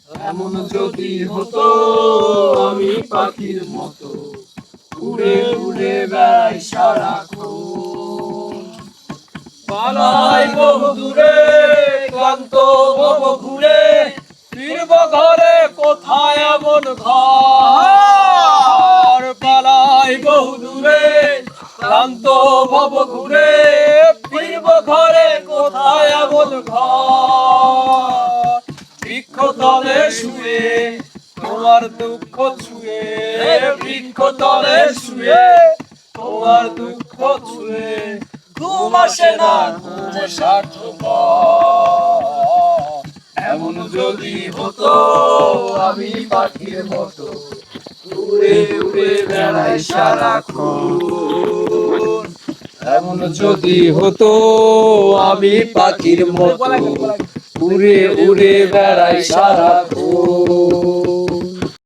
এমন যদি হতো আমি পাখির মতো উড়ে উড়ে বেড়াই সারাক্ষণ। পালাই বহু দূরে ক্লান্ত হব ঘুরে, ফিরব ঘরে কোথায় এমন ঘর। পালাই বহু দূরে ক্লান্ত হব ঘুরে, ফিরব ঘরে কোথায় এমন ঘর। বৃক্ষ তলে শুয়ে তোমার দুঃখ ছুঁয়ে, বৃক্ষ তলে শুয়ে তোমার দুঃখ ছুঁয়ে, ঘুম আসে না ঘুম স্বার্থপর। এমন যদি হতো আমি পাখির মতো উড়ে উড়ে বেড়াই সারাক্ষণ। এমন যদি হতো আমি পাখির মতো উড়ে উড়ে বেড়াই সারাক্ষণ।